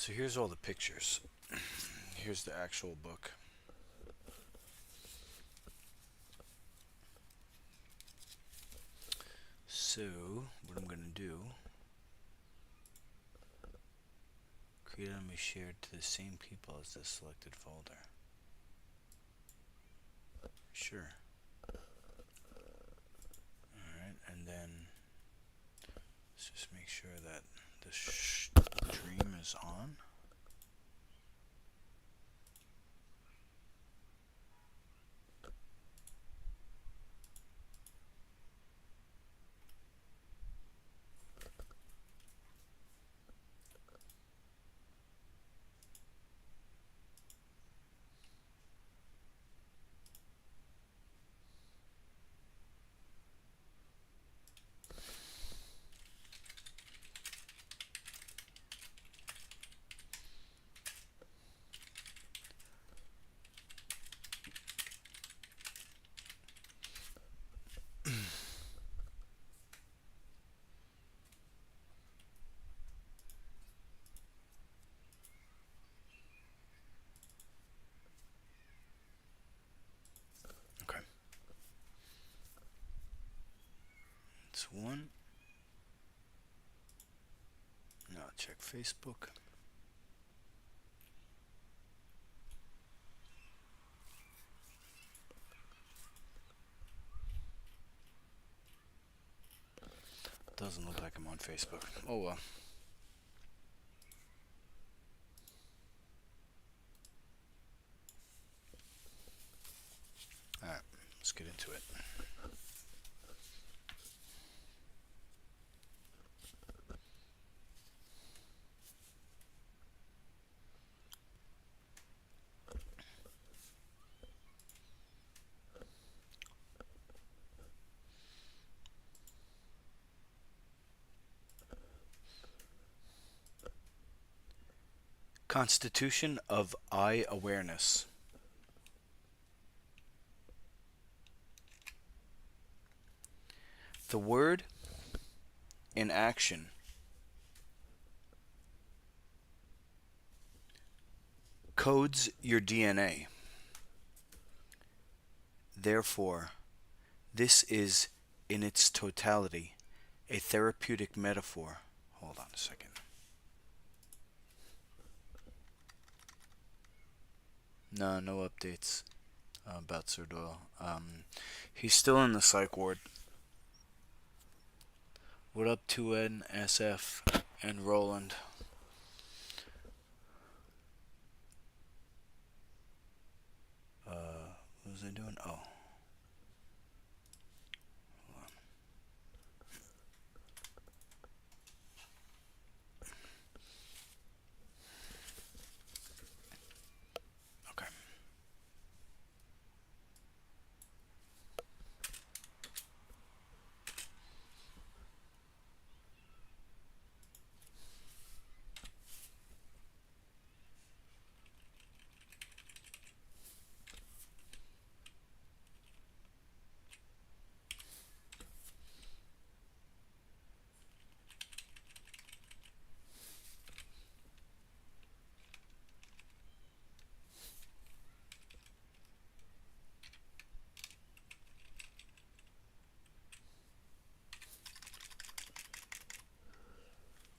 So here's all the pictures. Here's the actual book. So, what I'm going to do, create and be shared to the same people as the selected folder. Sure. Alright, and then let's just make sure that the stream is on. Okay. It's one. Now check Facebook. Doesn't look like I'm on Facebook. Oh well. Alright, let's get into it. Constitution of Eye Awareness. The word in action codes your DNA. Therefore, this is, in its totality, a therapeutic metaphor. Hold on a second. No updates about Sir Doyle. He's still in the psych ward. What up, 2N, SF, and Roland? What was I doing? Oh. Hold on. Okay.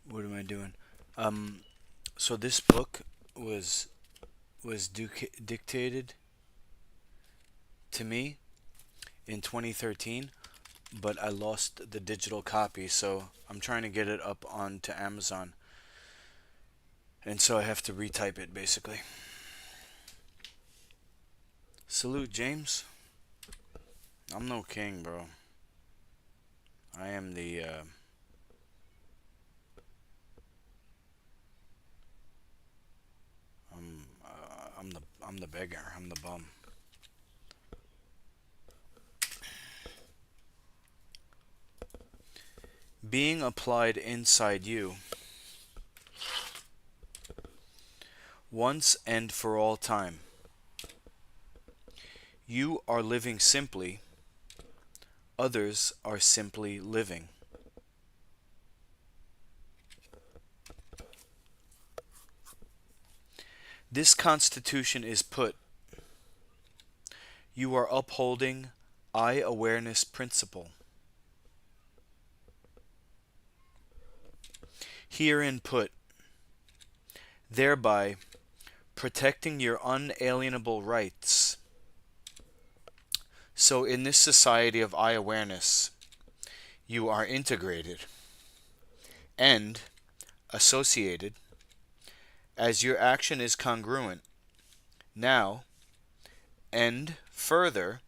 What am I doing? So this book was dictated to me in 2013, but I lost the digital copy, so I'm trying to get it up onto Amazon. And so I have to retype it, basically. Salute, James. I'm no king, bro. I am the, I'm the beggar. I'm the bum. Being applied inside you, once and for all time. You are living simply. Others are simply living. this Constitution is put, you are upholding I awareness principle. Herein put, thereby protecting your unalienable rights. So in this society of I awareness, you are integrated and associated as your action is congruent. Now, and further,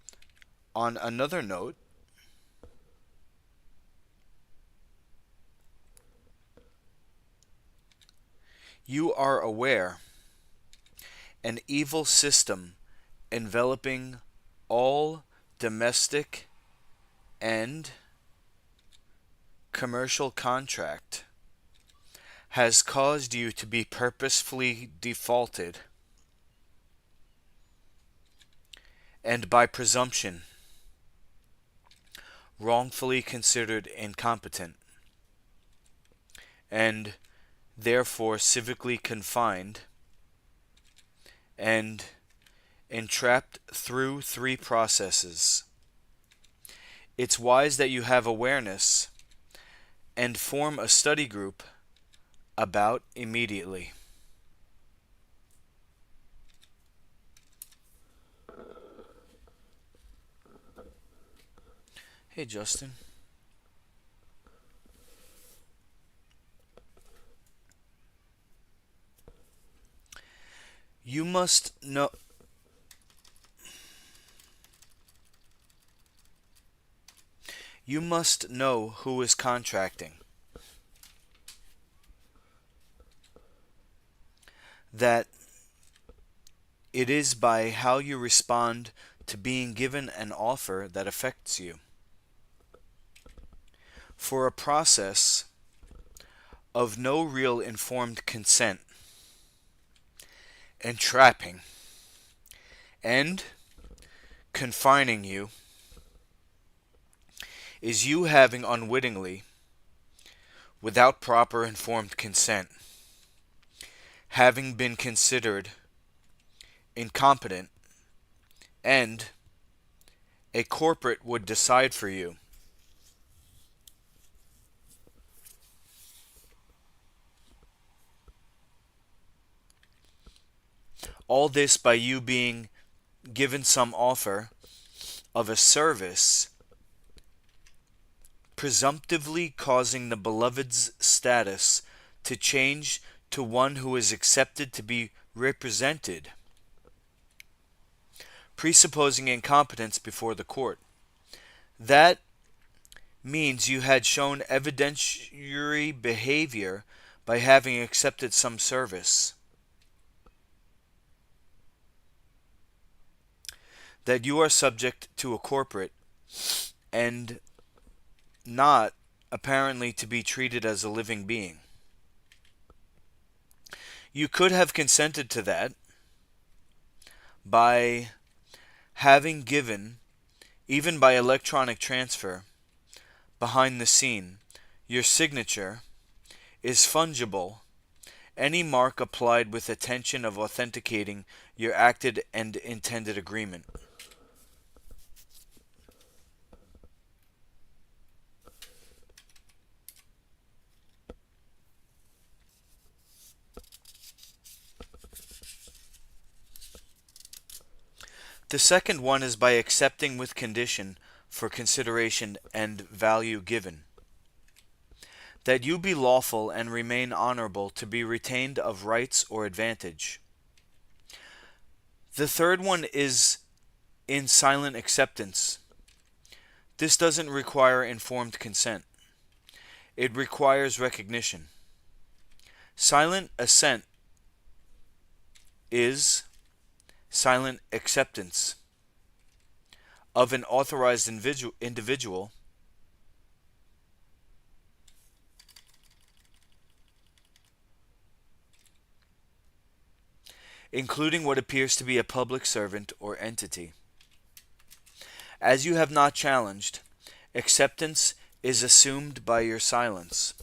on another note, you are aware an evil system enveloping all domestic and commercial contract has caused you to be purposefully defaulted and by presumption wrongfully considered incompetent and therefore civically confined and entrapped through three processes. It's wise that you have awareness and form a study group about immediately. Hey Justin. You must know who is contracting. That it is by how you respond to being given an offer that affects you. For a process of no real informed consent, entrapping, and confining you is you having unwittingly, without proper informed consent, having been considered incompetent, and a corporate would decide for you. All this by you being given some offer of a service, presumptively causing the beloved's status to change to one who is accepted to be represented, presupposing incompetence before the court. That means you had shown evidentiary behavior by having accepted some service. That you are subject to a corporate and not apparently to be treated as a living being. You could have consented to that by having given, even by electronic transfer, behind the scene, your signature is fungible. Any mark applied with intention of authenticating your acted and intended agreement. The second one is by accepting with condition for consideration and value given. That you be lawful and remain honorable to be retained of rights or advantage. The third one is in silent acceptance. This doesn't require informed consent. It requires recognition. Silent assent is silent acceptance of an authorized individual including what appears to be a public servant or entity. As you have not challenged, acceptance is assumed by your silence.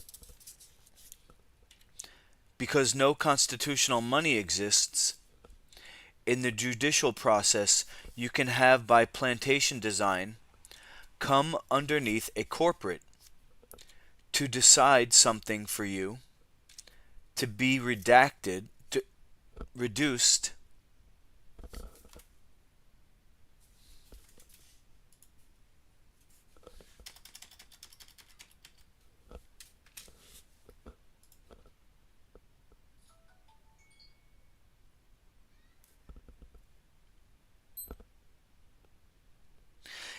Because no constitutional money exists, In the judicial process, you can have by plantation design come underneath a corporate to decide something for you, to be reduced,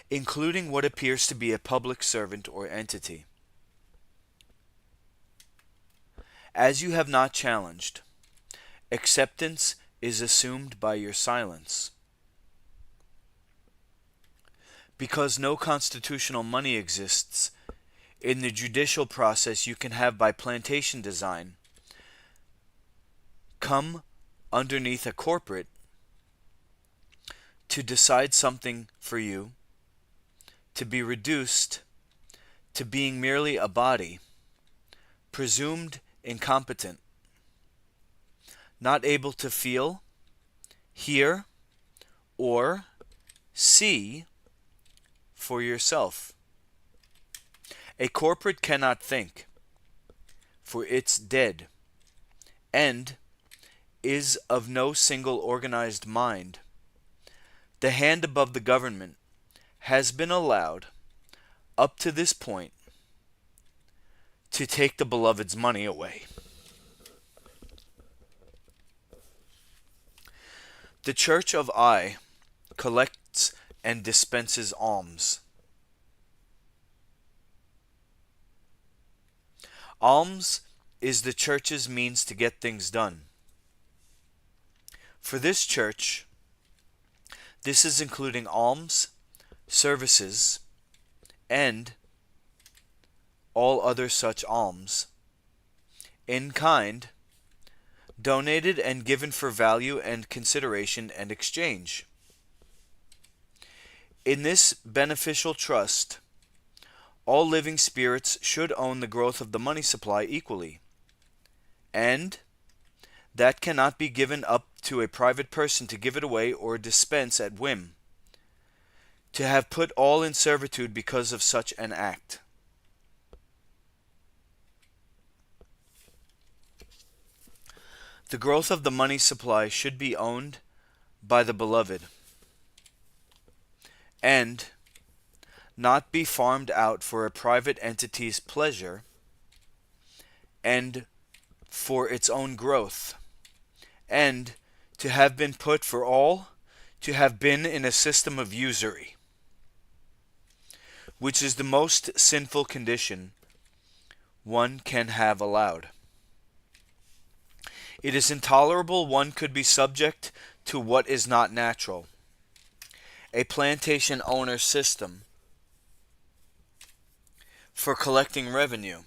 including what appears to be a public servant or entity. As you have not challenged, acceptance is assumed by your silence. Because no constitutional money exists, in the judicial process you can have by plantation design come underneath a corporate to decide something for you, to be reduced to being merely a body, presumed incompetent, not able to feel, hear, or see for yourself. A corporate cannot think, for it's dead, and is of no single organized mind. The hand above the government has been allowed, up to this point, to take the beloved's money away. The Church of I collects and dispenses alms. Alms is the church's means to get things done. For this church, this is including alms, services, and all other such alms, in kind, donated and given for value and consideration and exchange. In this beneficial trust, all living spirits should own the growth of the money supply equally, and that cannot be given up to a private person to give it away or dispense at whim, to have put all in servitude because of such an act. The growth of the money supply should be owned by the beloved, and not be farmed out for a private entity's pleasure and for its own growth, and to have been put for all to have been in a system of usury, which is the most sinful condition one can have allowed. It is intolerable one could be subject to what is not natural, a plantation owner system for collecting revenue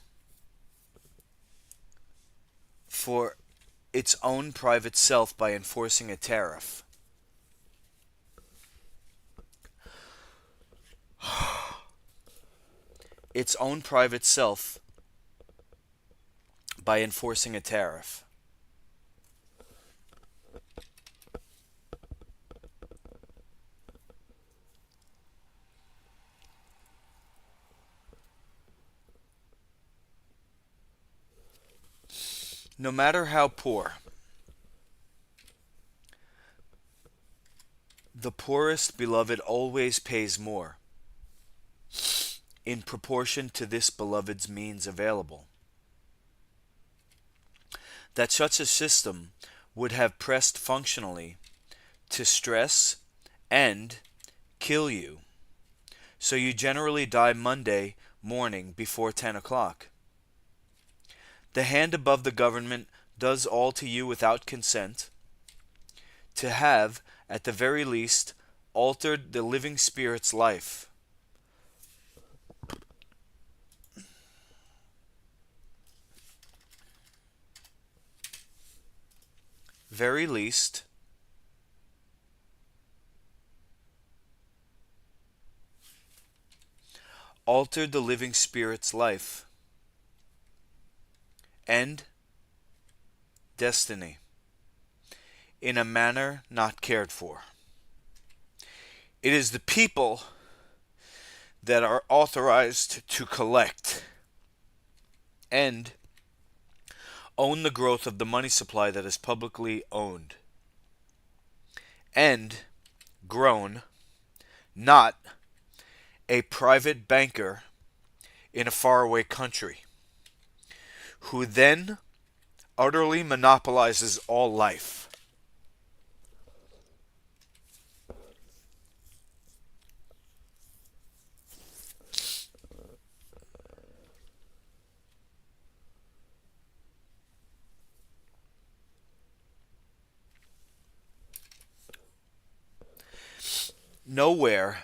for its own private self by enforcing a tariff. Its own private self by enforcing a tariff. No matter how poor, the poorest beloved always pays more, in proportion to this beloved's means available. That such a system would have pressed functionally to stress and kill you, so you generally die Monday morning before 10 o'clock. The hand above the government does all to you without consent, to have, at the very least, altered the living spirit's life. Very least, altered the living spirit's life and destiny in a manner not cared for. It is the people that are authorized to collect and own the growth of the money supply that is publicly owned and grown, not a private banker in a faraway country who then utterly monopolizes all life. Nowhere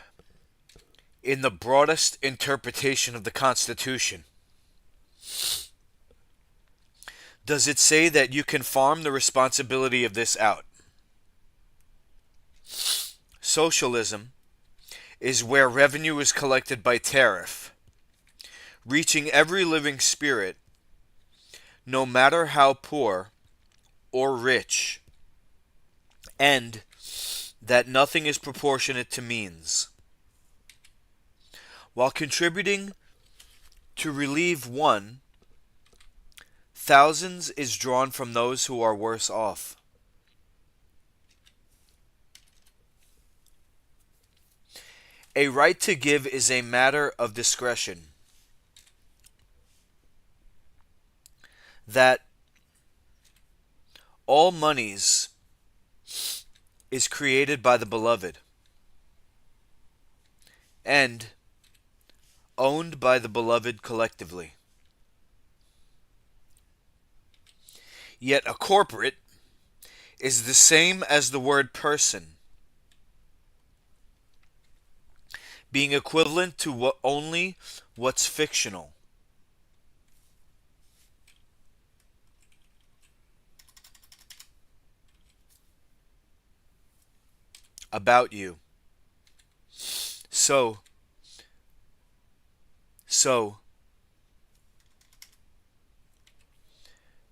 in the broadest interpretation of the Constitution does it say that you can farm the responsibility of this out. Socialism is where revenue is collected by tariff, reaching every living spirit, no matter how poor or rich, and that nothing is proportionate to means. While contributing to relieve one, thousands is drawn from those who are worse off. A right to give is a matter of discretion. That all monies is created by the beloved and owned by the beloved collectively. Yet a corporate is the same as the word person, being equivalent to only what's fictional. About you. So,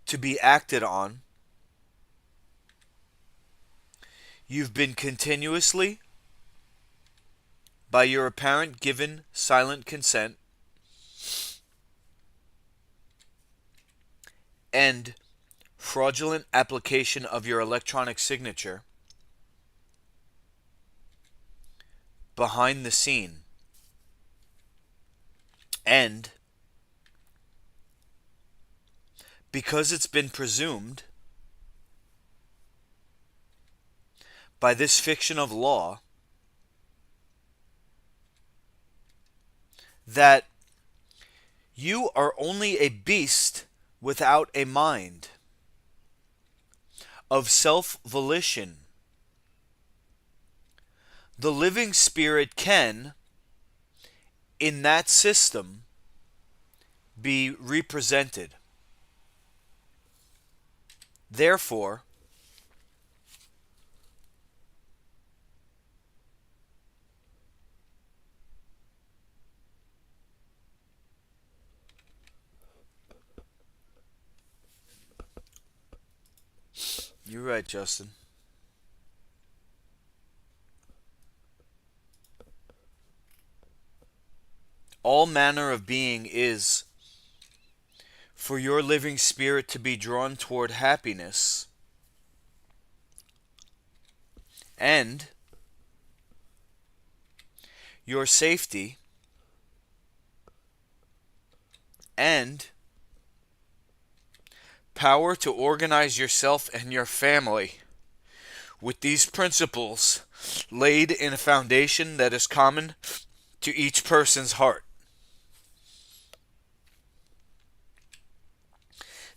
to be acted on, you've been continuously, by your apparent given silent consent, and fraudulent application of your electronic signature, behind the scene, and because it's been presumed by this fiction of law that you are only a beast without a mind of self-volition. The living spirit can, in that system, be represented. Therefore, you're right, Justin. All manner of being is for your living spirit to be drawn toward happiness and your safety and power to organize yourself and your family with these principles laid in a foundation that is common to each person's heart.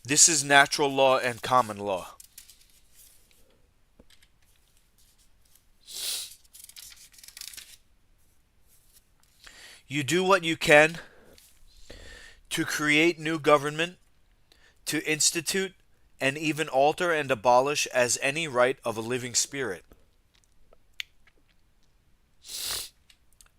This is natural law and common law. You do what you can to create new government, to institute and even alter and abolish as any right of a living spirit.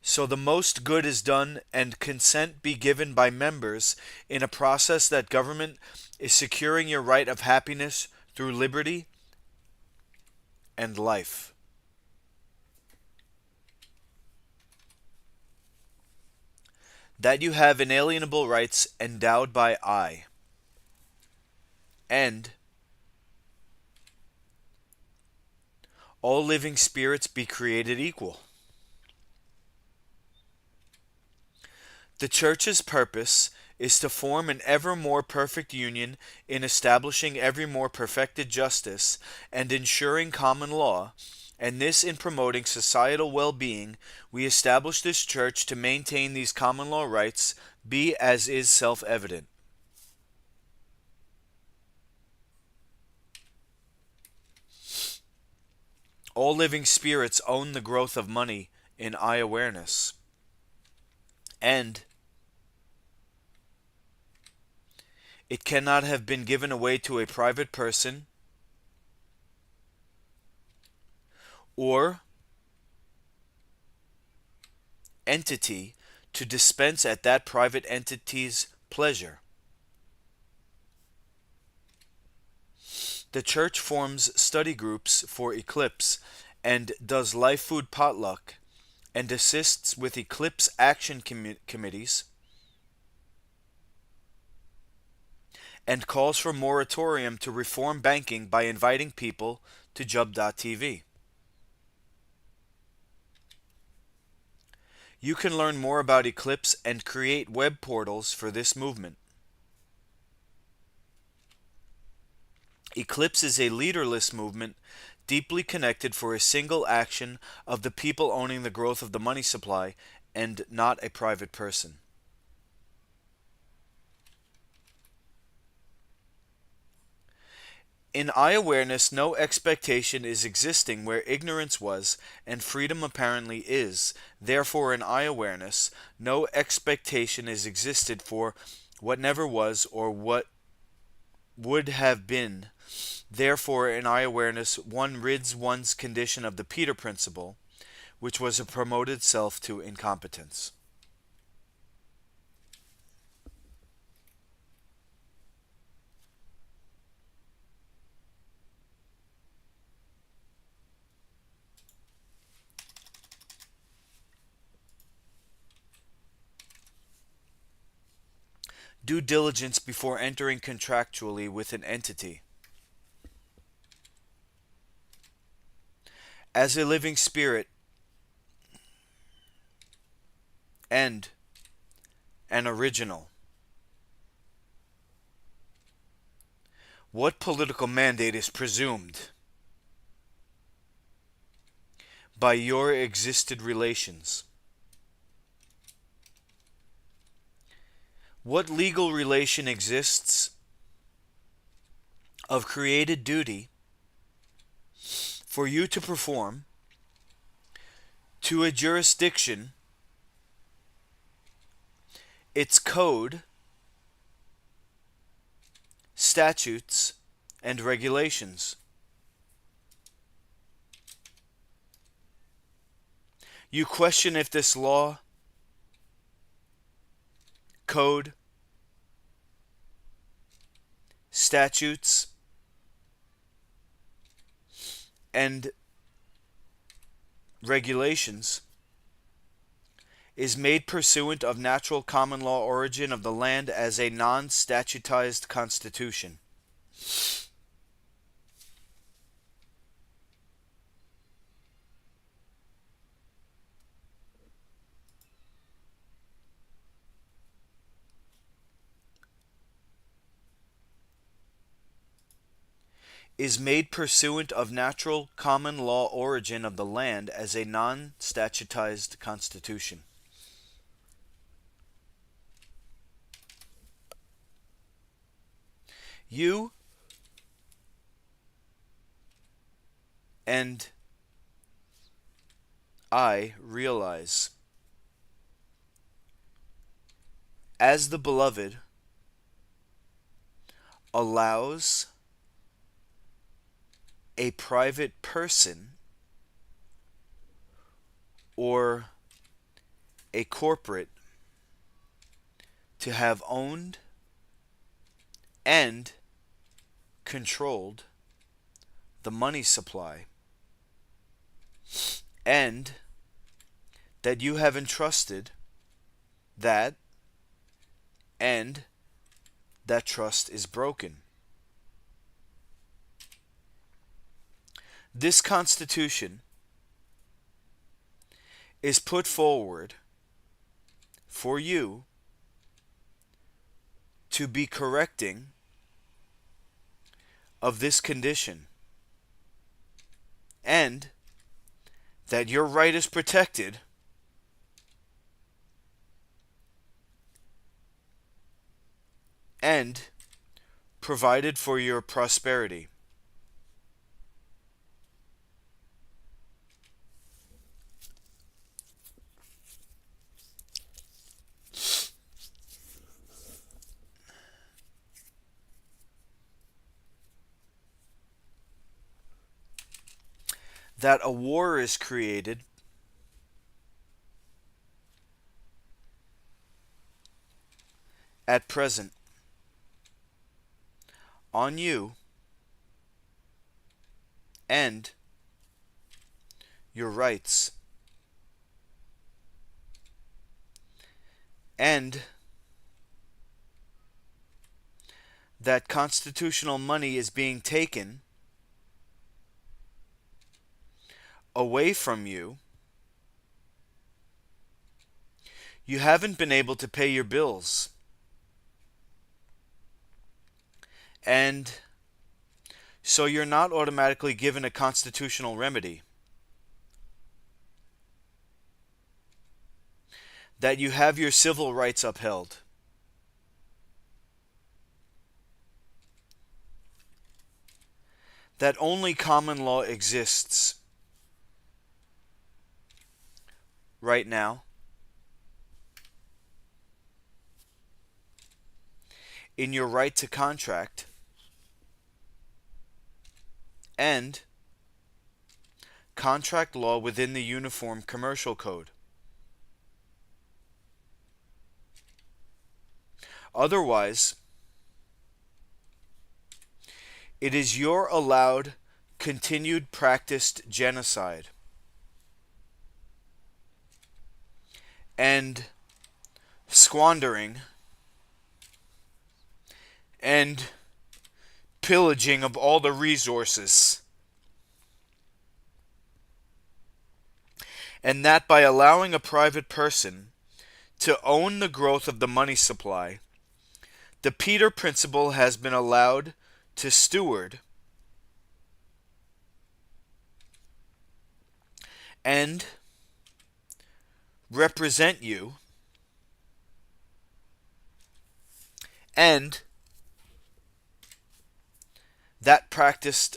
So the most good is done and consent be given by members in a process that government is securing your right of happiness through liberty and life. That you have inalienable rights endowed by I, and all living spirits be created equal. The Church's purpose is to form an ever more perfect union in establishing every more perfected justice and ensuring common law, and this in promoting societal well-being. We establish this Church to maintain these common law rights, be as is self-evident. All living spirits own the growth of money in I awareness, and it cannot have been given away to a private person or entity to dispense at that private entity's pleasure. The Church forms study groups for eclipse and does life food potluck and assists with eclipse action committees and calls for moratorium to reform banking by inviting people to Jubb.tv. You can learn more about Eclipse and create web portals for this movement. Eclipse is a leaderless movement deeply connected for a single action of the people owning the growth of the money supply and not a private person. In I awareness, no expectation is existing where ignorance was, and freedom apparently is. Therefore, in I awareness, no expectation is existed for what never was or what would have been. Therefore, in I awareness, one rids one's condition of the Peter principle, which was a promoted self to incompetence. Due diligence before entering contractually with an entity. As a living spirit and an original. What political mandate is presumed by your existed relations? What legal relation exists of created duty for you to perform to a jurisdiction, its code, statutes, and regulations? You question if this law, code, statutes, and regulations is made pursuant of natural common law origin of the land as a non-statutized constitution. Is made pursuant of natural common law origin of the land as a non-statutized constitution. You and I realize, as the beloved allows a private person or a corporate to have owned and controlled the money supply and that you have entrusted that, and that trust is broken. This Constitution is put forward for you to be correcting of this condition, and that your right is protected and provided for your prosperity. That a war is created at present on you and your rights, and that constitutional money is being taken away from you. You haven't been able to pay your bills, and so you're not automatically given a constitutional remedy. That you have your civil rights upheld. That only common law exists right now in your right to contract, and contract law within the Uniform Commercial Code. Otherwise, it is your allowed continued practiced genocide and squandering and pillaging of all the resources. And that by allowing a private person to own the growth of the money supply, the Peter Principle has been allowed to steward and represent you, and that practice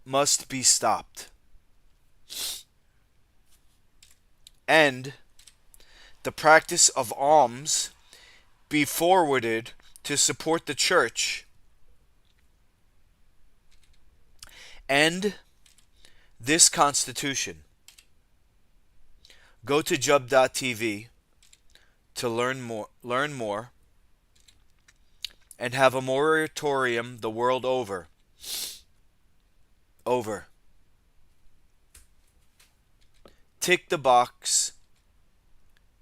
must be stopped. And the practice of alms be forwarded to support the church, and this Constitution. Go to Jubb.tv to learn more, and have a moratorium the world over. Tick the box.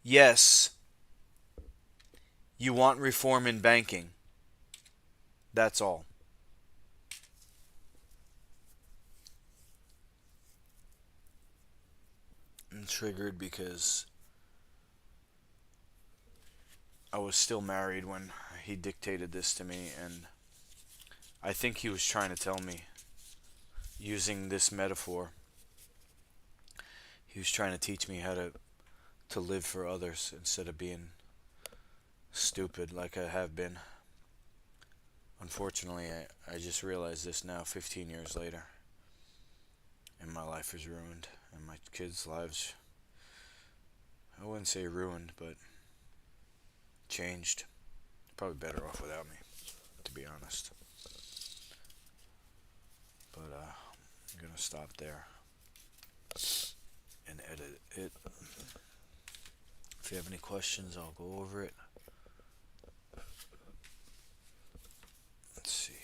Yes, you want reform in banking. That's all. I'm triggered because I was still married when he dictated this to me, and I think he was trying to tell me, using this metaphor, he was trying to teach me how to live for others instead of being stupid like I have been. Unfortunately, I just realized this now, 15 years later, and my life is ruined, and my kids' lives, I wouldn't say ruined, but changed. Probably better off without me, to be honest. But I'm gonna stop there and edit it. If you have any questions, I'll go over it. Let's see here.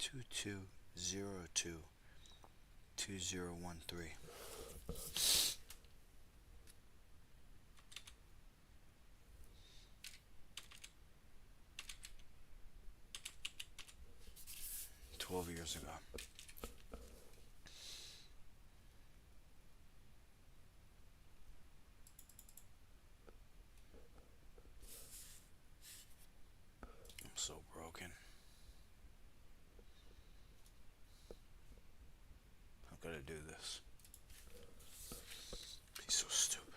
2202 2013. 12 years ago. I'm so broken. I've got to do this. He's so stupid.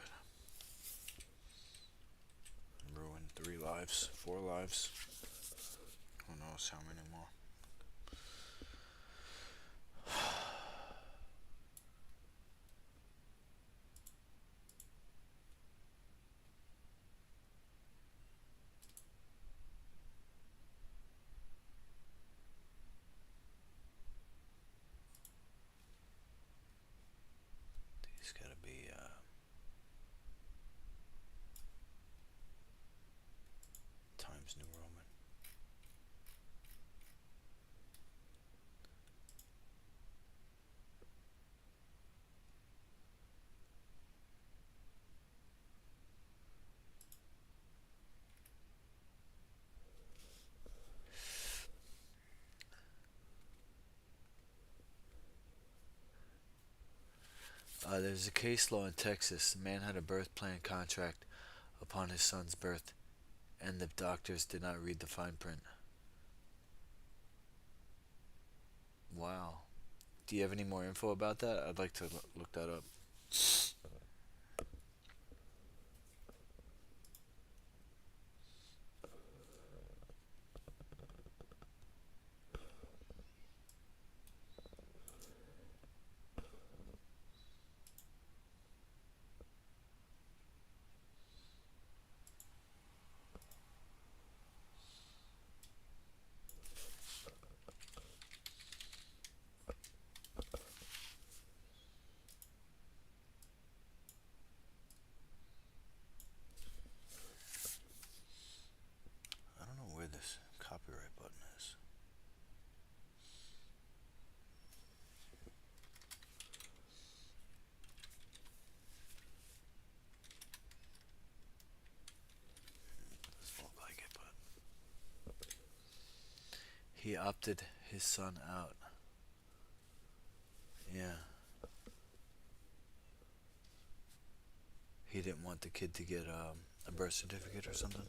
Ruined 3 lives, 4 lives. Who knows how many more. He's got to be Times New Roman. There's a case law in Texas. A man had a birth plan contract upon his son's birth, and the doctors did not read the fine print. Wow. Do you have any more info about that? I'd like to look that up. I don't know where this copyright button is. Doesn't look like it, but he opted his son out. Yeah. He didn't want the kid to get a birth certificate or something.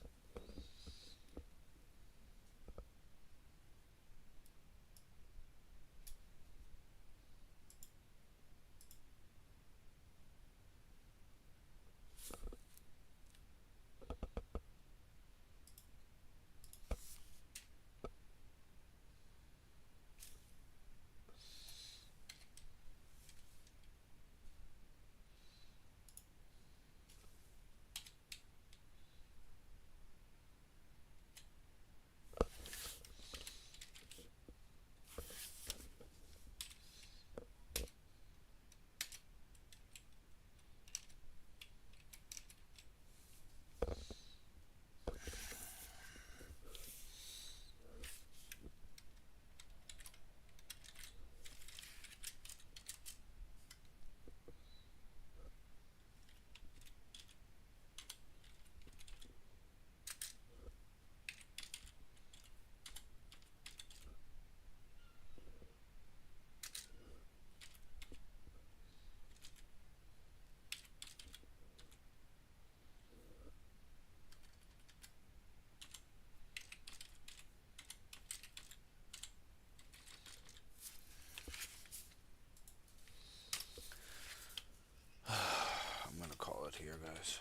I'm gonna call it here, guys.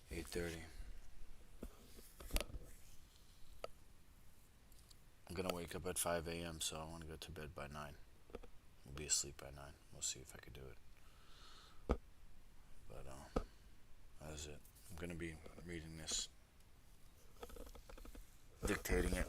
8:30. I'm gonna wake up at 5 a.m. so I want to go to bed by 9. I'll be asleep by 9. We'll see if I can do it. But that is it. I'm gonna be reading this, dictating it.